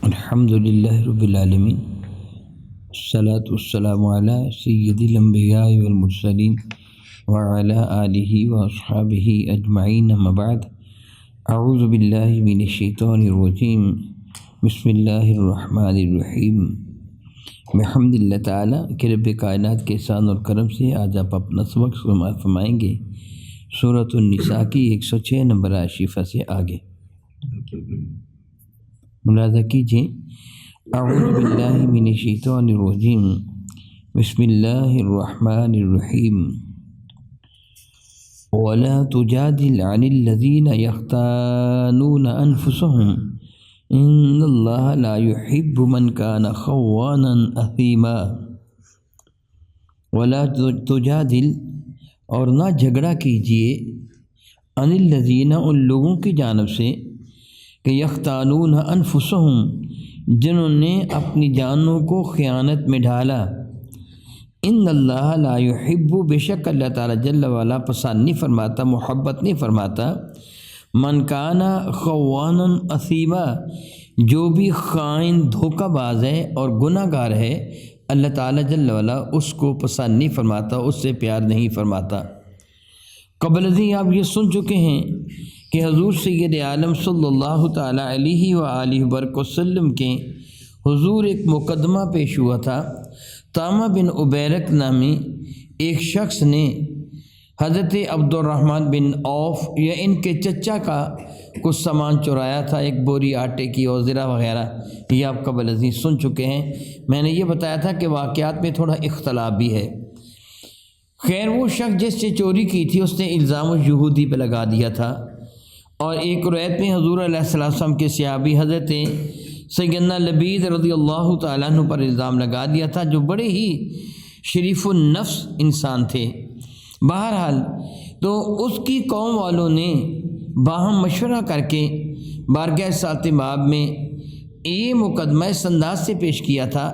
الحمد للہ رب العالمین، الصلاۃ والسلام علی سید الانبیاء والمرسلین وعلی آلہ واصحابہ اجمعین، اما بعد۔ اعوذ باللہ من الشیطان الرجیم، بسم اللہ الرحمن الرحیم۔ بحمد اللہ تعالیٰ کہ رب کائنات کے احسان اور کرم سے آج آپ اپنا سبق سماعت فرمائیں گے سورۃ النساء کی 106 نمبر آیت شریفہ سے آگے ملاحظہ کیجیے۔ اعوذ باللہ من الشیطان الرجیم، بسم اللہ الرحمن الرحیم۔ ولا تجادل عن الذین یختانون انفسهم ان اللہ لا يحب من کان خوانا اثیما۔ ولا تجادل، اور نہ جھگڑا کیجیے، عن الذین، ان لوگوں کی جانب سے کہ یختانون انفسهم، جنہوں نے اپنی جانوں کو خیانت میں ڈالا۔ ان اللہ لا يحب، بے شک اللہ تعالیٰ جل وعلا پسند نہیں فرماتا، محبت نہیں فرماتا، من کانا خوانا اثیما، جو بھی خائن دھوکہ باز ہے اور گناہ گار ہے، اللہ تعالیٰ جل وعلا اس کو پسند نہیں فرماتا، اس سے پیار نہیں فرماتا۔ قبل ازیں آپ یہ سن چکے ہیں کہ حضور سید عالم صلی اللہ تعالیٰ علیہ وآلہ وسلم کے حضور ایک مقدمہ پیش ہوا تھا۔ طامہ بن عبیرک نامی ایک شخص نے حضرت عبد الرحمن بن عوف یا ان کے چچا کا کچھ سامان چرایا تھا، ایک بوری آٹے کی اور زرہ وغیرہ، یہ آپ قبل ازیں سن چکے ہیں۔ میں نے یہ بتایا تھا کہ واقعات میں تھوڑا اختلاف بھی ہے۔ خیر، وہ شخص جس سے چوری کی تھی اس نے الزام یہودی پہ لگا دیا تھا، اور ایک روایت میں حضور علیہ السلام کے صحابی حضرت سیدنا لبید رضی اللہ تعالیٰ عنہ پر الزام لگا دیا تھا، جو بڑے ہی شریف النفس انسان تھے۔ بہرحال تو اس کی قوم والوں نے باہم مشورہ کر کے بارگاہ ساتھ باب میں یہ مقدمہ اس انداز سے پیش کیا تھا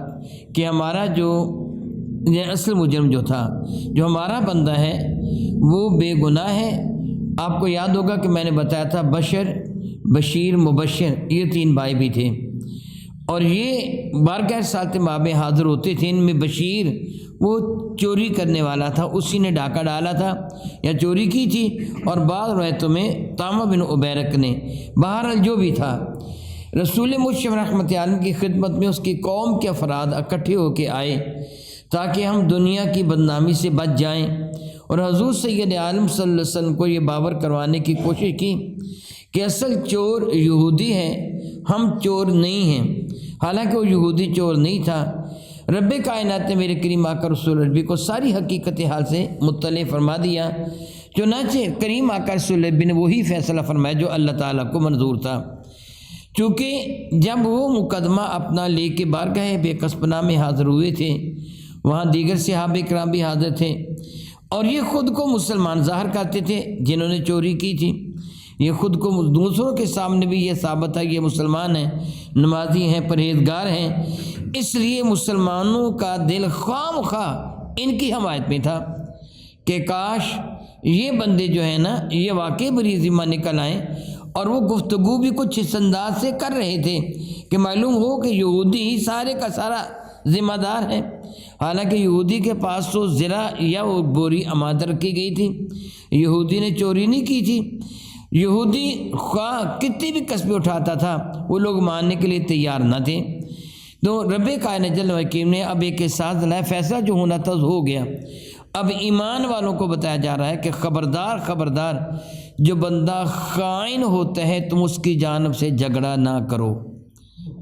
کہ ہمارا جو اصل مجرم جو تھا، جو ہمارا بندہ ہے، وہ بے گناہ ہے۔ آپ کو یاد ہوگا کہ میں نے بتایا تھا بشر، بشیر، مبشر، یہ تین بھائی بھی تھے، اور یہ بارگاہ ساتھ باب میں حاضر ہوتے تھے۔ ان میں بشیر وہ چوری کرنے والا تھا، اسی نے ڈاکہ ڈالا تھا یا چوری کی تھی، اور بعض روایتوں میں طامہ بن عبیرک نے۔ بہرحال جو بھی تھا، رسول مشرف رحمت عالم کی خدمت میں اس کی قوم کے افراد اکٹھے ہو کے آئے تاکہ ہم دنیا کی بدنامی سے بچ جائیں، اور حضور سید عالم صلی اللہ علیہ وسلم کو یہ باور کروانے کی کوشش کی کہ اصل چور یہودی ہے، ہم چور نہیں ہیں۔ حالانکہ وہ یہودی چور نہیں تھا۔ رب کائنات نے میرے کریم آقا رسول عربی کو ساری حقیقت حال سے مطلع فرما دیا، چنانچہ کریم آقا رسول عربی نے وہی فیصلہ فرمایا جو اللہ تعالیٰ کو منظور تھا۔ چونکہ جب وہ مقدمہ اپنا لے کے بارگاہ بے قصبنا میں حاضر ہوئے تھے، وہاں دیگر صحابہ کرام بھی حاضر تھے، اور یہ خود کو مسلمان ظاہر کرتے تھے جنہوں نے چوری کی تھی۔ یہ خود کو دوسروں کے سامنے بھی یہ ثابت ہے کہ یہ مسلمان ہیں، نمازی ہیں، پرہیزگار ہیں۔ اس لیے مسلمانوں کا دل خواہ مخواہ ان کی حمایت میں تھا کہ کاش یہ بندے جو ہیں نا، یہ واقعی بری ذمہ نکل آئیں۔ اور وہ گفتگو بھی کچھ اس انداز سے کر رہے تھے کہ معلوم ہو کہ یہودی ہی سارے کا سارا ذمہ دار ہے۔ حالانکہ یہودی کے پاس تو زرہ یا وہ بوری امانت رکھی گئی تھی، یہودی نے چوری نہیں کی تھی۔ یہودی خواہ کتنی بھی قسمیں اٹھاتا تھا، وہ لوگ ماننے کے لیے تیار نہ تھے۔ تو رب کائنات جل وعلا نے اب ایک احساس دلایا، فیصلہ جو ہونا تھا ہو گیا۔ اب ایمان والوں کو بتایا جا رہا ہے کہ خبردار خبردار، جو بندہ خائن ہوتا ہے تم اس کی جانب سے جھگڑا نہ کرو۔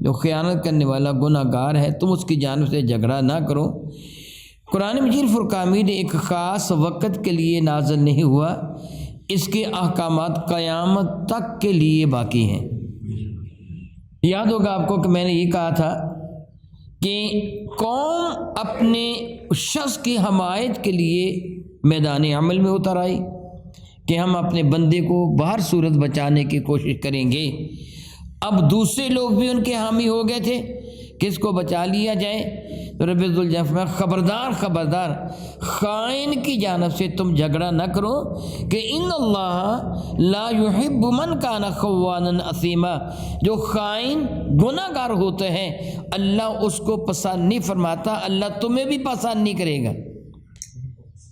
جو خیانت کرنے والا گناہ گار ہے تم اس کی جانب سے جھگڑا نہ کرو۔ قرآن مجید فرقان حمید ایک خاص وقت کے لیے نازل نہیں ہوا، اس کے احکامات قیامت تک کے لیے باقی ہیں۔ یاد ہوگا آپ کو کہ میں نے یہ کہا تھا کہ قوم اپنے شخص کی حمایت کے لیے میدان عمل میں اتر آئی کہ ہم اپنے بندے کو بہر صورت بچانے کی کوشش کریں گے۔ اب دوسرے لوگ بھی ان کے حامی ہو گئے تھے کس کو بچا لیا جائے؟ تو رب ذوالجلال فرمایا خبردار خبردار خائن کی جانب سے تم جھگڑا نہ کرو کہ ان اللہ لا یحب من کان خوانا اثیما، جو خائن گناہ گار ہوتے ہیں اللہ اس کو پسند نہیں فرماتا، اللہ تمہیں بھی پسند نہیں کرے گا۔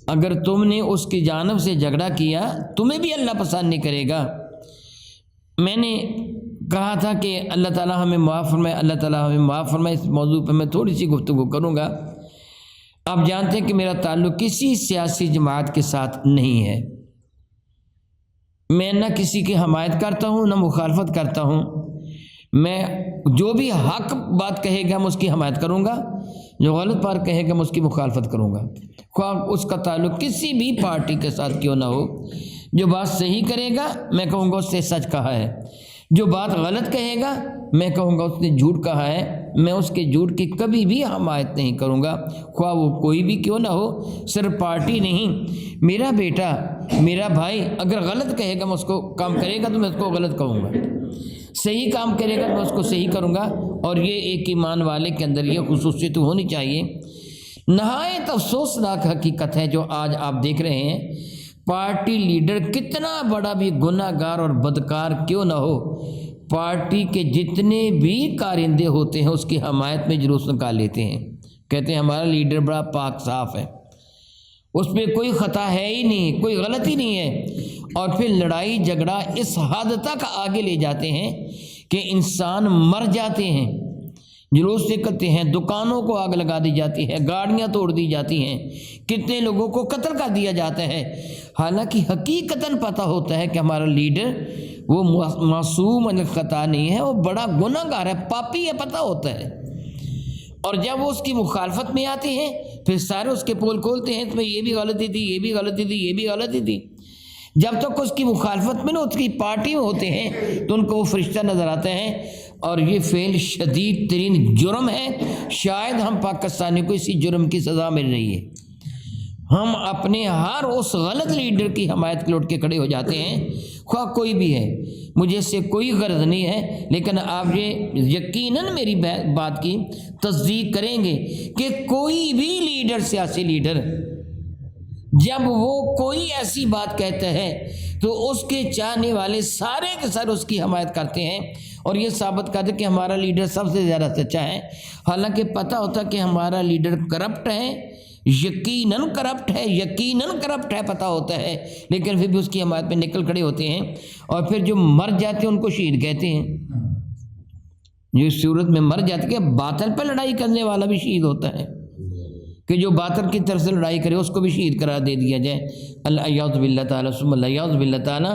اگر تم نے اس کی جانب سے جھگڑا کیا تمہیں بھی اللہ پسند نہیں کرے گا۔ میں نے کہا تھا کہ اللہ تعالیٰ ہمیں معاف فرمائے، اللہ تعالیٰ ہمیں معاف فرمائے، اس موضوع پہ میں تھوڑی سی گفتگو کروں گا۔ آپ جانتے ہیں کہ میرا تعلق کسی سیاسی جماعت کے ساتھ نہیں ہے، میں نہ کسی کی حمایت کرتا ہوں نہ مخالفت کرتا ہوں، میں جو بھی حق بات کہے گا میں اس کی حمایت کروں گا، جو غلط بات کہے گا میں اس کی مخالفت کروں گا، خواہ اس کا تعلق کسی بھی پارٹی کے ساتھ کیوں نہ ہو۔ جو بات صحیح کرے گا میں کہوں گا اس نے سچ کہا ہے، جو بات غلط کہے گا میں کہوں گا اس نے جھوٹ کہا ہے، میں اس کے جھوٹ کی کبھی بھی حمایت نہیں کروں گا، خواہ وہ کوئی بھی کیوں نہ ہو، صرف پارٹی نہیں۔ میرا بیٹا میرا بھائی اگر غلط کہے گا میں اس کو کام کرے گا تو میں اس کو غلط کہوں گا، صحیح کام کرے گا میں اس کو صحیح کروں گا، اور یہ ایک ایمان والے کے اندر یہ خصوصیت ہونی چاہیے۔ نہایت افسوسناک حقیقت ہے جو آج آپ دیکھ رہے ہیں، پارٹی لیڈر کتنا بڑا بھی گناہ گار اور بدکار کیوں نہ ہو، پارٹی کے جتنے بھی کارندے ہوتے ہیں اس کی حمایت میں جلوس نکال لیتے ہیں، کہتے ہیں ہمارا لیڈر بڑا پاک صاف ہے، اس پہ کوئی خطا ہے ہی نہیں، کوئی غلطی نہیں ہے، اور پھر لڑائی جھگڑا اس حد تک آگے لے جاتے ہیں کہ انسان مر جاتے ہیں، جلوس نکلتے ہیں، دکانوں کو آگ لگا دی جاتی ہے، گاڑیاں توڑ دی جاتی ہیں، کتنے لوگوں کو قتل کر دیا جاتا ہے، حالانکہ حقیقتاً پتہ ہوتا ہے کہ ہمارا لیڈر وہ معصوم الخطا نہیں ہے، وہ بڑا گناہ گار ہے، پاپی ہے، پتہ ہوتا ہے، اور جب وہ اس کی مخالفت میں آتے ہیں پھر سارے اس کے پول کھولتے ہیں، اس میں یہ بھی غلطی تھی، یہ بھی غلطی تھی، یہ بھی غلطی تھی۔ جب تک اس کی مخالفت میں نہ اس کی پارٹی میں ہوتے ہیں تو ان کو وہ فرشتہ نظر آتے ہیں، اور یہ فعل شدید ترین جرم ہے، شاید ہم پاکستانی کو اسی جرم کی سزا مل رہی ہے۔ ہم اپنے ہر اس غلط لیڈر کی حمایت کے لوٹ کے کھڑے ہو جاتے ہیں، خواہ کوئی بھی ہے، مجھے اس سے کوئی غرض نہیں ہے، لیکن آپ یہ یقیناً میری بات کی تصدیق کریں گے کہ کوئی بھی لیڈر، سیاسی لیڈر، جب وہ کوئی ایسی بات کہتا ہے تو اس کے چاہنے والے سارے کے سارے اس کی حمایت کرتے ہیں اور یہ ثابت کرتے کہ ہمارا لیڈر سب سے زیادہ سچا ہے، حالانکہ پتہ ہوتا کہ ہمارا لیڈر کرپٹ ہے، یقیناً کرپٹ ہے، یقیناً کرپٹ ہے، پتہ ہوتا ہے، لیکن پھر بھی اس کی حمایت میں نکل کھڑے ہوتے ہیں، اور پھر جو مر جاتے ہیں ان کو شہید کہتے ہیں۔ جو اس صورت میں مر جاتے کہ باطل پر لڑائی کرنے والا بھی شہید ہوتا ہے، کہ جو باطل کی طرف سے لڑائی کرے اس کو بھی شہید قرار دے دیا جائے۔ اللہ اعوذ باللہ تعالیٰ ثم اللہ اعوذ باللہ تعالیٰ،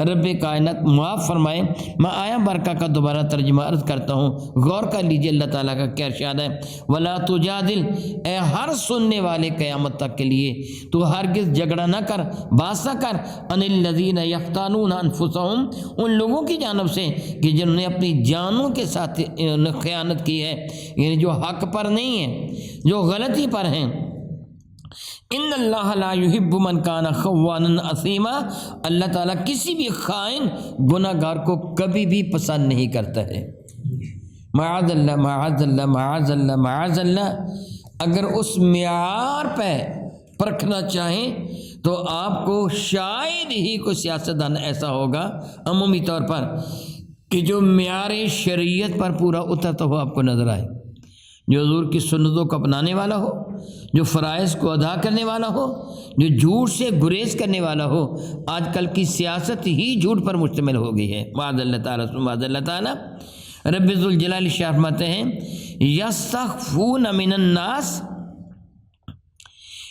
رب کائنات معاف فرمائے۔ میں آیا برکہ کا دوبارہ ترجمہ عرض کرتا ہوں، غور کر لیجئے اللہ تعالیٰ کا کیا ارشاد ہے۔ ولا تجادل، اے ہر سننے والے قیامت تک کے لیے تو ہرگز جھگڑا نہ کر، بحث نہ کر، عن الذین یختانون انفسہم، ان لوگوں کی جانب سے کہ جنہوں نے اپنی جانوں کے ساتھ خیانت کی ہے، یعنی جو حق پر نہیں ہے، جو غلطی پر ہیں۔ ان اللہ لا یحب من کان خوانا اثیما، اللہ تعالیٰ کسی بھی خائن گناہ گار کو کبھی بھی پسند نہیں کرتا ہے۔ معاذ اللہ معاذ اللہ معاذ اللہ معاذ اللہ۔ اگر اس معیار پہ پرکھنا چاہیں تو آپ کو شاید ہی کوئی سیاستدان ایسا ہوگا عمومی طور پر کہ جو معیار شریعت پر پورا اترتا ہوا آپ کو نظر آئے، جو حضور کی سنتوں کو اپنانے والا ہو، جو فرائض کو ادا کرنے والا ہو، جو جھوٹ سے گریز کرنے والا ہو۔ آج کل کی سیاست ہی جھوٹ پر مشتمل ہو گئی ہے، معاذ اللہ تعالیٰ معاذ اللہ تعالیٰ۔ رب ذوالجلال شاہ فرماتے ہیں یستخفون من الناس،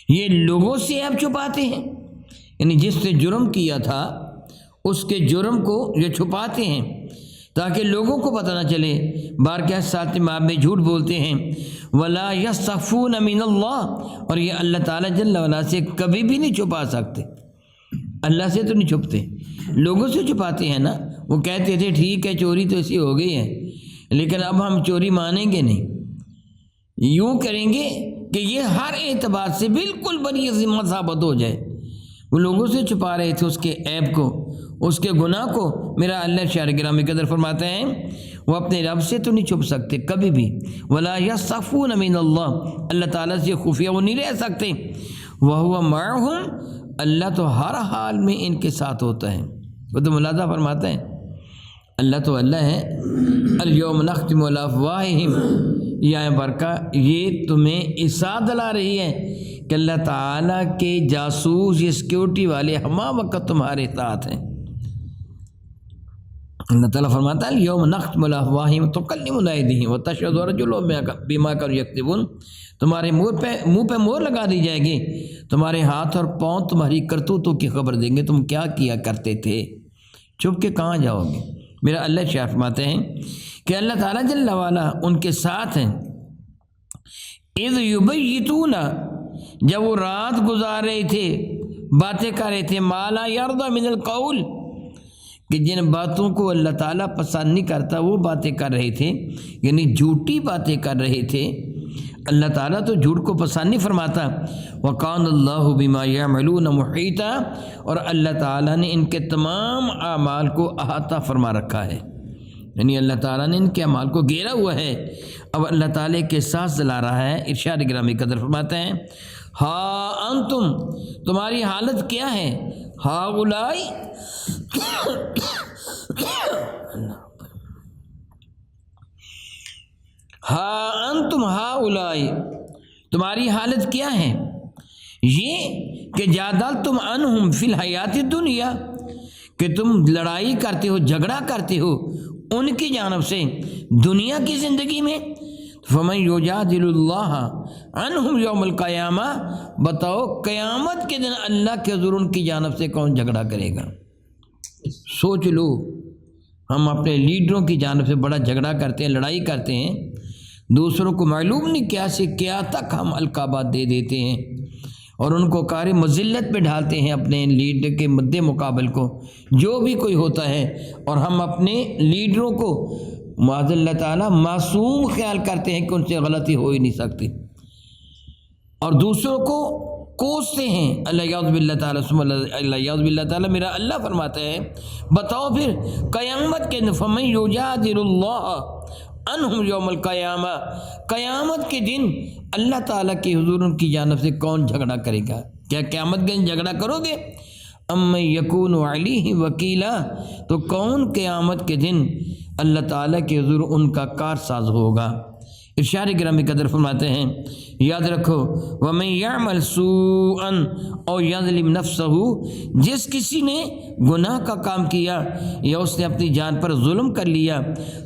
یہ لوگوں سے عیب چھپاتے ہیں، یعنی جس نے جرم کیا تھا اس کے جرم کو یہ چھپاتے ہیں تاکہ لوگوں کو پتہ نہ چلے، بار کے ساتھ ماب میں جھوٹ بولتے ہیں۔ ولا یستخفون من اللہ، اور یہ اللہ تعالیٰ جل وعلا سے کبھی بھی نہیں چھپا سکتے، اللہ سے تو نہیں چھپتے، لوگوں سے چھپاتے ہیں نا۔ وہ کہتے تھے ٹھیک ہے چوری تو ایسی ہو گئی ہے لیکن اب ہم چوری مانیں گے نہیں، یوں کریں گے کہ یہ ہر اعتبار سے بالکل بری ذمہ ثابت ہو جائے۔ وہ لوگوں سے چھپا رہے تھے اس کے عیب کو، اس کے گناہ کو۔ میرا اللہ شاعر گرامی قدر فرماتے ہیں وہ اپنے رب سے تو نہیں چھپ سکتے کبھی بھی. ولا یستخفون من اللہ، اللہ تعالیٰ سے خفیہ وہ نہیں رہ سکتے. وہو معہم، اللہ تو ہر حال میں ان کے ساتھ ہوتا ہے. وہ تو ملاحظہ فرماتے ہیں اللہ تو اللہ ہے. الیوم نختم علی افواہہم، یہ برکہ یہ تمہیں احساس دلا رہی ہے کہ اللہ تعالیٰ کے جاسوس یہ سیکیورٹی والے ہما وقت تمہارے ساتھ ہیں. اللہ تعالیٰ فرماتا ہے الیوم نختم علی افواہہم وتکلمنا ایدیہم وتشہد ارجلہم بما کانوا یکسبون، تمہارے منہ پہ مہر لگا دی جائے گی، تمہارے ہاتھ اور پاؤں تمہاری کرتوتوں کی خبر دیں گے تم کیا کیا کرتے تھے. چھپ کے کہاں جاؤ گے. میرا اللہ شاہ فرماتے ہیں کہ اللہ تعالیٰ جل وعلا ان کے ساتھ ہیں. اذ یبیتون، جب وہ رات گزار رہے تھے، باتیں کر رہے تھے، ما لا یرضی من القول، کہ جن باتوں کو اللہ تعالیٰ پسند نہیں کرتا وہ باتیں کر رہے تھے، یعنی جھوٹی باتیں کر رہے تھے. اللہ تعالیٰ تو جھوٹ کو پسند نہیں فرماتا. وَقَانَ اللَّهُ بِمَا يَعْمَلُونَ مُحِيطًا، اور اللہ تعالیٰ نے ان کے تمام اعمال کو احاطہ فرما رکھا ہے، یعنی اللہ تعالیٰ نے ان کے اعمال کو گھیرا ہوا ہے. اب اللہ تعالیٰ کے ساتھ دلا رہا ہے. ارشاد گرامی قدر فرماتے ہیں ہا انتم، تمہاری حالت کیا ہے، ہا اولائی ہا انتم ہا اولائی، تمہاری حالت کیا ہے، یہ کہ جادلتم عنہم فی الحیات الدنیا، کہ تم لڑائی کرتے ہو، جھگڑا کرتے ہو ان کی جانب سے دنیا کی زندگی میں. فمن یجادل اللہ عنہم یوم القیامہ، بتاؤ قیامت کے دن اللہ کے حضور ان کی جانب سے کون جھگڑا کرے گا. سوچ لو، ہم اپنے لیڈروں کی جانب سے بڑا جھگڑا کرتے ہیں، لڑائی کرتے ہیں، دوسروں کو معلوم نہیں کیا سے کیا تک ہم القابات دے دیتے ہیں اور ان کو کار مذلت پہ ڈھالتے ہیں اپنے لیڈر کے مد مقابل کو جو بھی کوئی ہوتا ہے. اور ہم اپنے لیڈروں کو معاذ اللہ تعالیٰ معصوم خیال کرتے ہیں کہ ان سے غلطی ہو ہی نہیں سکتی، اور دوسروں کو کوستے ہیں. اللہ یعوذ باللہ تعالیٰ اللہ یعوذ باللہ تعالیٰ. میرا اللہ فرماتا ہے بتاؤ پھر قیامت کے فمن یجادل اللہ عنہم یوم القیامہ، قیامت کے دن اللہ تعالیٰ کے حضور ان کی جانب سے کون جھگڑا کرے گا. کیا قیامت کے دن جھگڑا کرو گے؟ ام یکون علیہ وکیلا، تو کون قیامت کے دن اللہ تعالیٰ کے حضور ان کا کارساز ہوگا. ارشاد گرامی قدر فرماتے ہیں یاد رکھو وَمَن يَعْمَلْ سُوءًا أَوْ يَظْلِمْ نَفْسَهُ، جس کسی نے گناہ کا کام کیا یا اس نے اپنی جان پر ظلم کر لیا،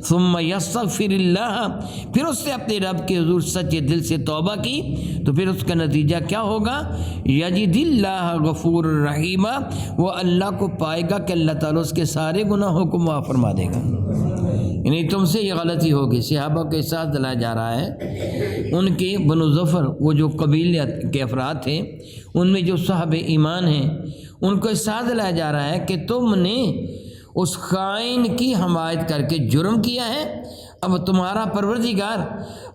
ثُمَّ يَسْتَغْفِرِ اللَّهَ، پھر اس نے اپنے رب کے حضور سچے دل سے توبہ کی، تو پھر اس کا نتیجہ کیا ہوگا؟ یجد اللہ غفور الرحیم، وہ اللہ کو پائے گا کہ اللہ تعالیٰ اس کے سارے گناہوں کو معاف فرما دے گا. یعنی تم سے یہ غلطی ہوگی. صحابہ کے ساتھ دلایا جا رہا ہے ان کے بنو ظفر، وہ جو قبیلے کے افراد تھے ان میں جو صاحب ایمان ہیں، ان کو ساتھ دلایا جا رہا ہے کہ تم نے اس خائن کی حمایت کر کے جرم کیا ہے. اب تمہارا پروردگار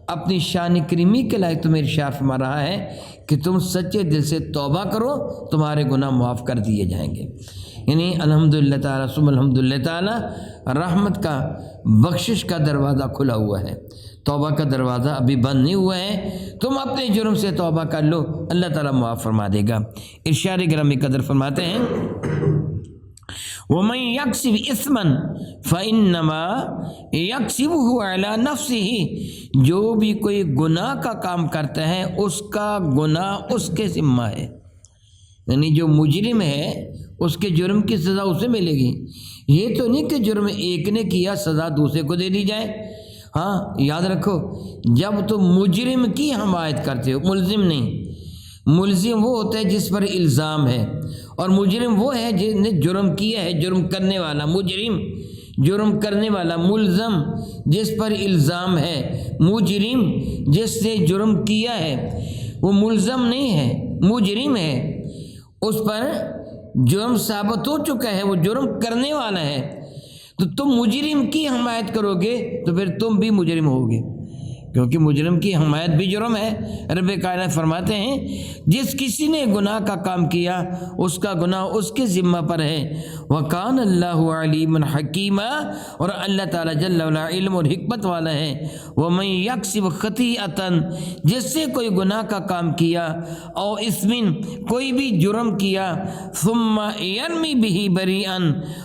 اپنی شان کریمی کے لائق تمہیں ارشاد فرما رہا ہے کہ تم سچے دل سے توبہ کرو، تمہارے گناہ معاف کر دیے جائیں گے. یعنی الحمدللہ تعالیٰ ثم الحمدللہ تعالیٰ رحمت کا، بخشش کا دروازہ کھلا ہوا ہے، توبہ کا دروازہ ابھی بند نہیں ہوا ہے. تم اپنے جرم سے توبہ کر لو، اللہ تعالیٰ معاف فرما دے گا. ارشاد گرامی قدر فرماتے ہیں وَمَن يَكْسِبْ إِثْمًا فَإِنَّمَا يَكْسِبُهُ عَلَى نَفْسِهِ، جو بھی کوئی گناہ کا کام کرتا ہے اس کا گناہ اس کے ذمہ ہے. یعنی جو مجرم ہے اس کے جرم کی سزا اسے ملے گی. یہ تو نہیں کہ جرم ایک نے کیا سزا دوسرے کو دے دی جائے. ہاں یاد رکھو، جب تم مجرم کی حمایت کرتے ہو، ملزم نہیں، ملزم وہ ہوتا ہے جس پر الزام ہے، اور مجرم وہ ہے جس نے جرم کیا ہے. جرم کرنے والا مجرم، جرم کرنے والا ملزم جس پر الزام ہے. مجرم جس نے جرم کیا ہے وہ ملزم نہیں ہے، مجرم ہے، اس پر جرم ثابت ہو چکا ہے، وہ جرم کرنے والا ہے. تو تم مجرم کی حمایت کرو گے تو پھر تم بھی مجرم ہوگے. کیونکہ مجرم کی حمایت بھی جرم ہے۔ رب کائنات فرماتے ہیں جس کسی نے گناہ کا کام کیا اس کا گناہ اس کے ذمہ پر ہے۔ وَكَانَ اللَّهُ عَلِيمًا حَكِيمًا، اور اللہ تعالیٰ جل وعلا علم اور حکمت والا ہے۔ وَمَن يَكْسِبْ خَطِيئَةً، جس سے کوئی گناہ کا کام کیا، او اثم، کوئی بھی جرم کیا، ثُمَّ يَرْمِ بِهِ بَرِيئًا،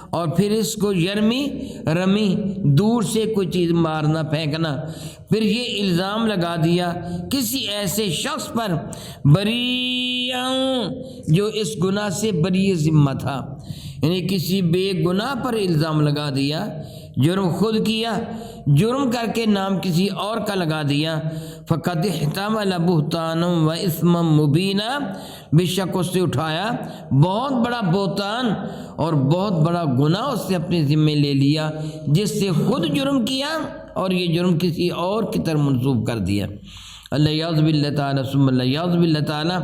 اور پھر اس کو رمی دور سے کوئی چیز مارنا پھینکنا، پھر یہ الزام لگا دیا کسی ایسے شخص پر بریئا جو اس گناہ سے بری ذمہ تھا، یعنی کسی بے گناہ پر الزام لگا دیا، جرم خود کیا، جرم کر کے نام کسی اور کا لگا دیا، فقد احتمل بہتانا و اثما مبینا، بے شک اس سے اٹھایا بہت بڑا بہتان اور بہت بڑا گناہ اس نے اپنے ذمے لے لیا، جس سے خود جرم کیا اور یہ جرم کسی اور کی طرف منسوب کر دیا۔ اللہ یعوذ باللہ تعالیٰ ثم اللہ یعوذ باللہ تعالیٰ،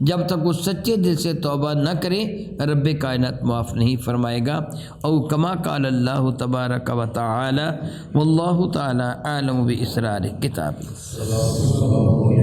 جب تک وہ سچے دل سے توبہ نہ کرے رب کائنات معاف نہیں فرمائے گا۔ او کما قال اللہ تبارک و تعالی واللہ تعالی اعلم باسرار کتابہ۔